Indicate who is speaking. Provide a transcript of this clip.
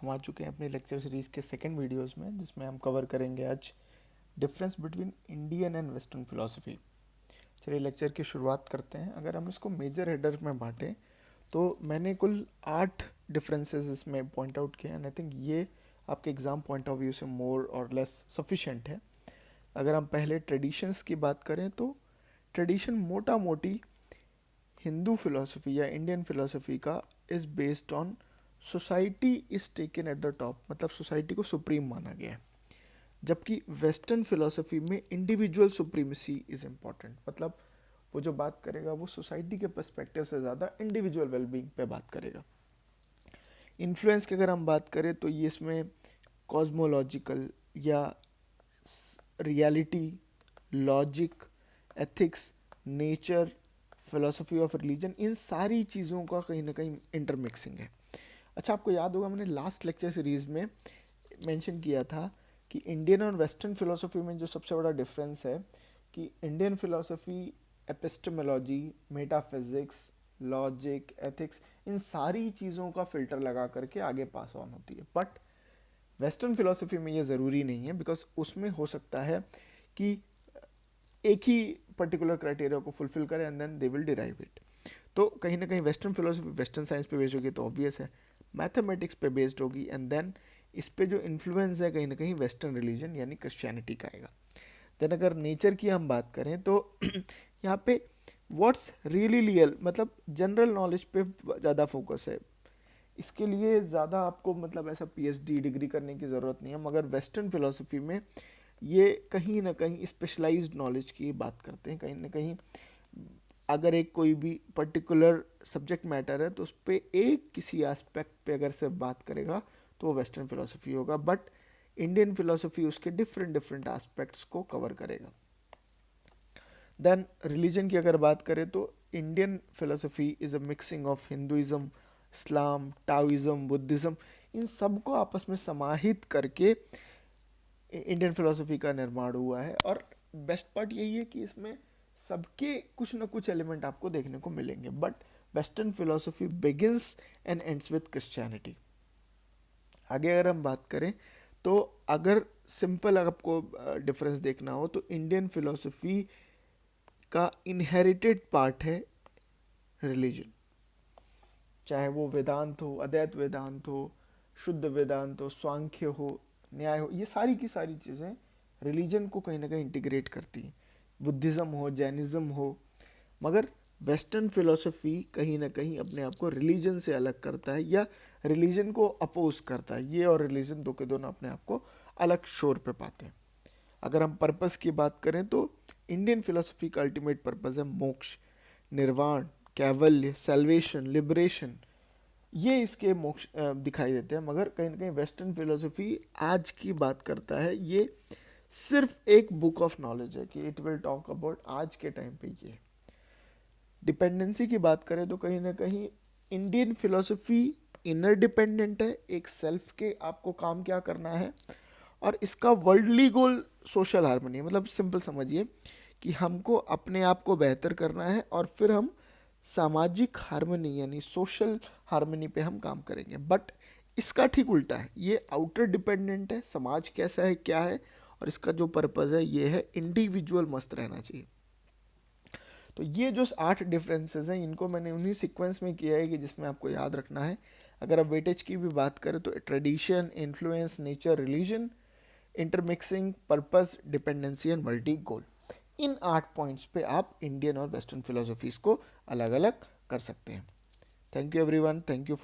Speaker 1: हम आ चुके हैं अपने लेक्चर सीरीज़ के सेकंड वीडियोस में, जिसमें हम कवर करेंगे आज difference between Indian and western philosophy. चलिए लेक्चर की शुरुआत करते हैं। अगर हम इसको मेजर हेडर में बांटें तो मैंने कुल 8 डिफरेंसेस इसमें पॉइंट आउट किए एंड आई थिंक ये आपके एग्ज़ाम पॉइंट ऑफ व्यू से मोर और लेस सफिशेंट है। अगर हम पहले ट्रेडिशंस की बात करें तो ट्रेडिशन मोटा मोटी हिंदू फिलॉसफी या इंडियन फिलॉसफी का is based on society is taken at the top, मतलब सोसाइटी को सुप्रीम माना गया है। जबकि वेस्टर्न फिलॉसफी में इंडिविजुअल सुप्रीमेसी इज़ इम्पॉर्टेंट, मतलब वो जो बात करेगा वो सोसाइटी के पर्सपेक्टिव से ज़्यादा इंडिविजुअल वेलबींग पे बात करेगा। इन्फ्लुएंस की अगर हम बात करें तो ये इसमें कॉस्मोलॉजिकल या reality, logic, ethics, nature, philosophy of religion, इन सारी चीज़ों का कहीं ना कहीं इंटरमिक्सिंग है। अच्छा, आपको याद होगा मैंने लास्ट लेक्चर सीरीज़ में मेंशन किया था कि इंडियन और वेस्टर्न फिलॉसफी में जो सबसे बड़ा डिफरेंस है कि Indian philosophy epistemology, metaphysics, logic, ethics, इन सारी चीज़ों का फिल्टर लगा करके आगे पास ऑन होती है। बट वेस्टर्न फिलॉसफी में ये ज़रूरी नहीं है, बिकॉज उसमें हो सकता है कि एक ही पर्टिकुलर क्राइटेरिया को फुलफिल करें and then they will derive it. तो कहीं ना कहीं वेस्टर्न फिलोसफी वेस्टर्न साइंस पे बेस्ड होगी तो ऑब्वियस है, मैथमेटिक्स पे बेस्ड होगी एंड देन इस पे जो इन्फ्लुएंस है कहीं ना कहीं वेस्टर्न रिलीजन यानी क्रिश्चियनिटी का आएगा। देन अगर नेचर की हम बात करें तो यहाँ पे व्हाट्स रियली रियल, मतलब जनरल नॉलेज पे ज़्यादा फोकस है। इसके लिए ज़्यादा आपको मतलब ऐसा पीएचडी डिग्री करने की ज़रूरत नहीं है, मगर वेस्टर्न फिलोसफी में ये कहीं ना कहीं स्पेशलाइज्ड नॉलेज की बात करते हैं। कहीं ना कहीं अगर एक कोई भी पर्टिकुलर सब्जेक्ट मैटर है तो उस पर एक किसी एस्पेक्ट पे अगर सिर्फ बात करेगा तो वो वेस्टर्न फिलोसफी होगा। बट इंडियन फिलोसफी उसके डिफरेंट डिफरेंट एस्पेक्ट्स को कवर करेगा। देन रिलीजन की अगर बात करें तो Indian philosophy is a mixing of Hinduism, Islam, Taoism, Buddhism, इन सब को आपस में समाहित करके इंडियन फिलोसफी का निर्माण हुआ है। और बेस्ट पार्ट यही है कि इसमें सबके कुछ ना कुछ एलिमेंट आपको देखने को मिलेंगे। But western philosophy begins and ends with Christianity. आगे अगर हम बात करें तो अगर सिंपल आपको डिफरेंस देखना हो तो इंडियन फिलोसफी का इनहेरिटेड पार्ट है रिलीजन, चाहे वो वेदांत हो, अद्वैत वेदांत हो, शुद्ध वेदांत हो, स्वांख्य हो, न्याय हो, ये सारी की सारी चीज़ें रिलीजन को कहीं ना कहीं इंटीग्रेट करती हैं। बुद्धिज़्म हो, जैनिज़्म हो, मगर वेस्टर्न फिलोसफी कहीं ना कहीं अपने आप को रिलीजन से अलग करता है या रिलीजन को अपोज करता है। ये और रिलीजन दो के दोनों अपने आप को अलग शोर पे पाते हैं। अगर हम पर्पस की बात करें तो इंडियन फिलोसफी का अल्टीमेट पर्पस है मोक्ष, निर्वाण, कैवल्य, सेल्वेशन, लिबरेशन, ये इसके मोक्ष दिखाई देते हैं। मगर कहीं ना कहीं वेस्टर्न फिलोसफी आज की बात करता है, ये सिर्फ एक बुक ऑफ नॉलेज है कि इट विल टॉक अबाउट आज के टाइम पे। ये डिपेंडेंसी की बात करें तो कहीं ना कहीं इंडियन फिलोसफी इनर डिपेंडेंट है, एक सेल्फ के आपको काम क्या करना है, और इसका वर्ल्डली गोल सोशल हार्मनी है। मतलब सिंपल समझिए कि हमको अपने आप को बेहतर करना है और फिर हम सामाजिक हार्मनी यानी सोशल हार्मनी पे हम काम करेंगे। बट इसका ठीक उल्टा है, ये आउटर डिपेंडेंट है, समाज कैसा है क्या है, और इसका जो पर्पज़ है ये है इंडिविजुअल मस्त रहना चाहिए। तो ये जो 8 डिफरेंसेस हैं इनको मैंने उन्हीं सीक्वेंस में किया है कि जिसमें आपको याद रखना है। अगर आप वेटेज की भी बात करें तो tradition, influence, nature, religion, intermixing, purpose, dependency and multi goal, in 8 points पे आप इंडियन और वेस्टर्न फिलोसफीज को अलग अलग कर सकते हैं। Thank you everyone, thank you.